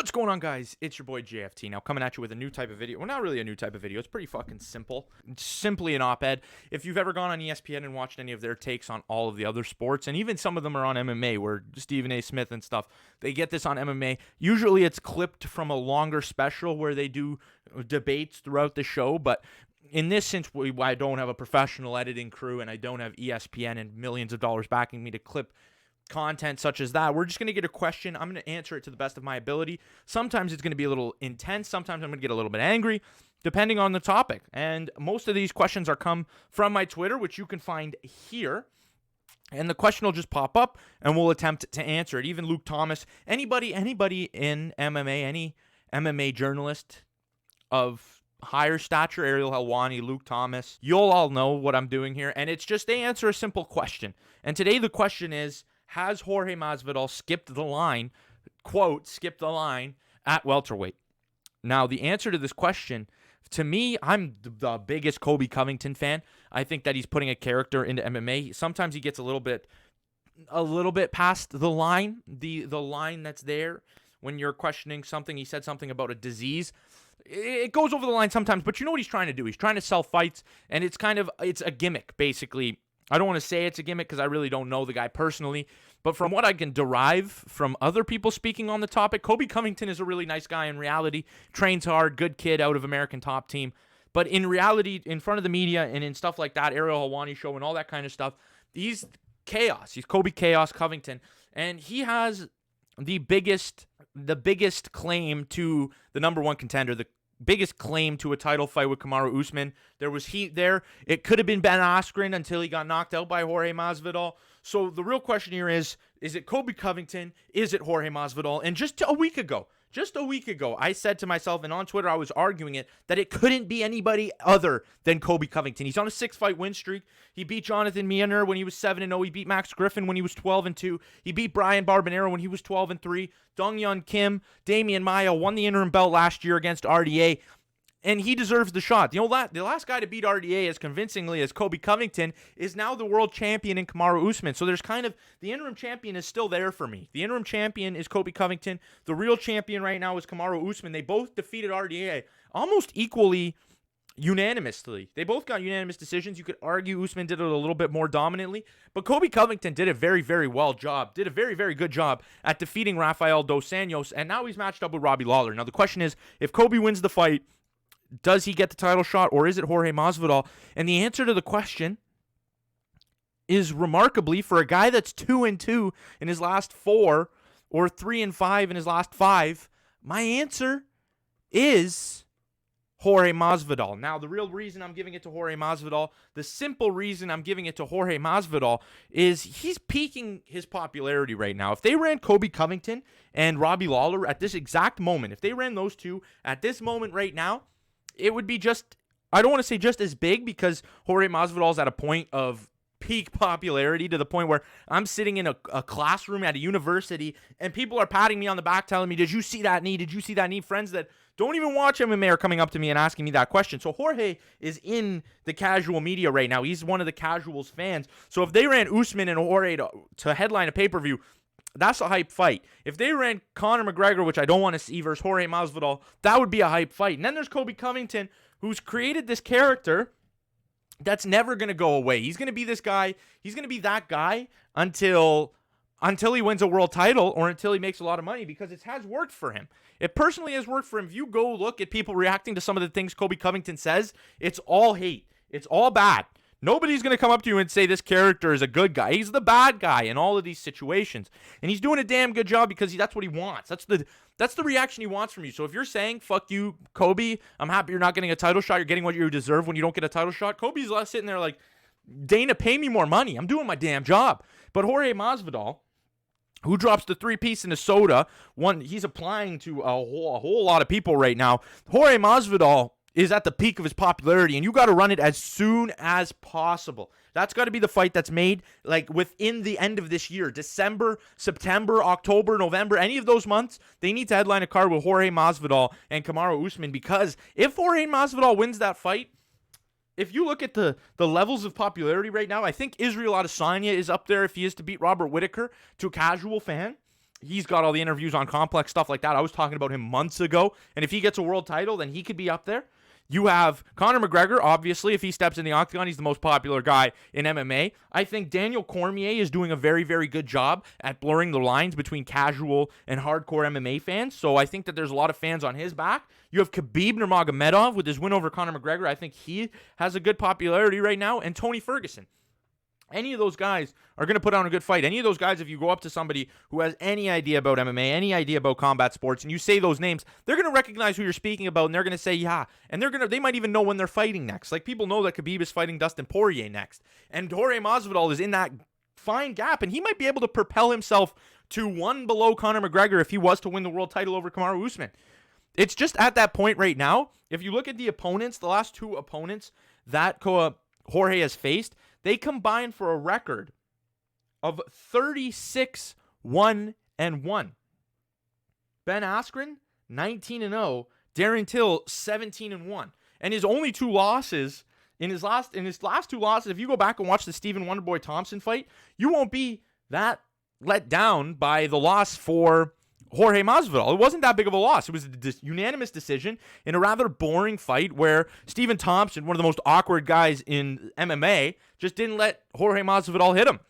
What's going on, guys? It's your boy JFT, now coming at you with a new type of video. Well, not really a new type of video. It's pretty fucking simple. It's simply an op-ed. If you've ever gone on ESPN and watched any of their takes on all of the other sports, and even some of them are on MMA, where Stephen A. Smith and stuff, they get this on MMA. Usually it's clipped from a longer special where they do debates throughout the show, but in this, since I don't have a professional editing crew and I don't have ESPN and millions of dollars backing me to clip content such as that, we're just going to get a question. I'm going to answer it to the best of my ability. Sometimes it's going to be a little intense. Sometimes I'm going to get a little bit angry, depending on the topic. And most of these questions are come from my Twitter, which you can find here. And the question will just pop up, and we'll attempt to answer it. Even Luke Thomas, anybody in MMA, any MMA journalist of higher stature, Ariel Helwani, Luke Thomas, you'll all know what I'm doing here. And it's just they answer a simple question. And today the question is, has Jorge Masvidal skipped the line, quote, skipped the line at welterweight? Now, the answer to this question, to me, I'm the biggest Colby Covington fan. I think that he's putting a character into MMA. Sometimes he gets a little bit past the line, the line that's there when you're questioning something. He said something about a disease. It goes over the line sometimes, but you know what he's trying to do? He's trying to sell fights, and it's a gimmick, basically. I don't want to say it's a gimmick because I really don't know the guy personally, but from what I can derive from other people speaking on the topic, Colby Covington is a really nice guy in reality, trains hard, good kid out of American Top Team, but in reality, in front of the media and in stuff like that, Ariel Helwani show and all that kind of stuff, he's chaos. He's Colby Chaos Covington, and he has the biggest claim to the number one contender, the biggest claim to a title fight with Kamaru Usman. There was heat there. It could have been Ben Askren until he got knocked out by Jorge Masvidal. So the real question here is it Colby Covington? Is it Jorge Masvidal? And just a week ago, I said to myself, and on Twitter I was arguing it, that it couldn't be anybody other than Colby Covington. He's on a 6-fight win streak. He beat Jonathan Miener when he was 7-0. He beat Max Griffin when he was 12-2. He beat Brian Barbanero when he was 12-3. Dong-Yun Kim, Damian Maia won the interim belt last year against RDA, and he deserves the shot. The last guy to beat RDA as convincingly as Colby Covington is now the world champion in Kamaru Usman. So there's the interim champion is still there for me. The interim champion is Colby Covington. The real champion right now is Kamaru Usman. They both defeated RDA almost equally unanimously. They both got unanimous decisions. You could argue Usman did it a little bit more dominantly, but Colby Covington did a very, very did a very, very good job at defeating Rafael Dos Anjos, and now he's matched up with Robbie Lawler. Now the question is, if Colby wins the fight, does he get the title shot, or is it Jorge Masvidal? And the answer to the question is, remarkably, for a guy that's 2-2 in his last 4 or 3-5 in his last 5, my answer is Jorge Masvidal. Now, the real reason I'm giving it to Jorge Masvidal, the simple reason I'm giving it to Jorge Masvidal, is he's peaking his popularity right now. If they ran Colby Covington and Robbie Lawler at this exact moment, if they ran those two at this moment right now, it would be I don't want to say just as big, because Jorge Masvidal is at a point of peak popularity, to the point where I'm sitting in a classroom at a university and people are patting me on the back telling me, did you see that knee? Did you see that knee? Friends that don't even watch MMA are coming up to me and asking me that question. So Jorge is in the casual media right now. He's one of the casuals fans. So if they ran Usman and Jorge to headline a pay-per-view, that's a hype fight. If they ran Conor McGregor, which I don't want to see, versus Jorge Masvidal, that would be a hype fight. And then there's Colby Covington, who's created this character that's never going to go away. He's going to be this guy. He's going to be that guy until he wins a world title, or until he makes a lot of money, because it has worked for him. It personally has worked for him. If you go look at people reacting to some of the things Colby Covington says, it's all hate. It's all bad. Nobody's going to come up to you and say this character is a good guy. He's the bad guy in all of these situations. And he's doing a damn good job, because that's what he wants. That's the reaction he wants from you. So if you're saying, fuck you, Colby, I'm happy you're not getting a title shot, you're getting what you deserve when you don't get a title shot, Colby's sitting there like, Dana, pay me more money. I'm doing my damn job. But Jorge Masvidal, who drops the 3-piece in a soda, he's applying to a whole lot of people right now. Jorge Masvidal is at the peak of his popularity, and you got to run it as soon as possible. That's got to be the fight that's made like within the end of this year. December, September, October, November, any of those months, they need to headline a card with Jorge Masvidal and Kamaru Usman, because if Jorge Masvidal wins that fight, if you look at the levels of popularity right now, I think Israel Adesanya is up there if he is to beat Robert Whittaker to a casual fan. He's got all the interviews on Complex, stuff like that. I was talking about him months ago. And if he gets a world title, then he could be up there. You have Conor McGregor, obviously. If he steps in the octagon, he's the most popular guy in MMA. I think Daniel Cormier is doing a very, very good job at blurring the lines between casual and hardcore MMA fans. So I think that there's a lot of fans on his back. You have Khabib Nurmagomedov with his win over Conor McGregor. I think he has a good popularity right now. And Tony Ferguson. Any of those guys are going to put on a good fight. Any of those guys, if you go up to somebody who has any idea about MMA, any idea about combat sports, and you say those names, they're going to recognize who you're speaking about, and they're going to say, yeah. And they might even know when they're fighting next. Like, people know that Khabib is fighting Dustin Poirier next. And Jorge Masvidal is in that fine gap, and he might be able to propel himself to one below Conor McGregor if he was to win the world title over Kamaru Usman. It's just at that point right now, if you look at the opponents, the last two opponents that Jorge has faced, they combined for a record of 36-1-1. Ben Askren, 19-0. Darren Till, 17-1. And his only two losses in his last two losses, if you go back and watch the Stephen Wonderboy Thompson fight, you won't be that let down by the loss for Jorge Masvidal. It wasn't that big of a loss. It was a unanimous decision in a rather boring fight where Stephen Thompson, one of the most awkward guys in MMA, just didn't let Jorge Masvidal hit him.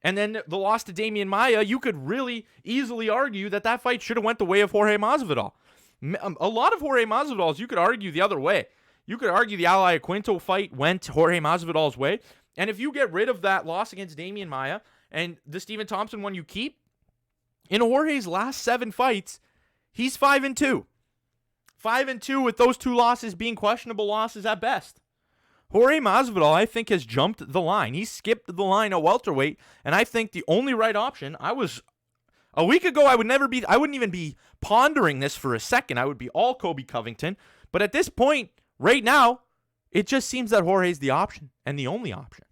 And then the loss to Damian Maia, you could really easily argue that fight should have went the way of Jorge Masvidal. A lot of Jorge Masvidal's you could argue the other way. You could argue the Al Iaquinto fight went Jorge Masvidal's way. And if you get rid of that loss against Damian Maia and the Stephen Thompson one you keep, in Jorge's last 7 fights, he's 5-2. 5-2 with those 2 losses being questionable losses at best. Jorge Masvidal, I think, has jumped the line. He skipped the line at welterweight, and I think the only right option, a week ago, I wouldn't even be pondering this for a second. I would be all Colby Covington. But at this point, right now, it just seems that Jorge's the option and the only option.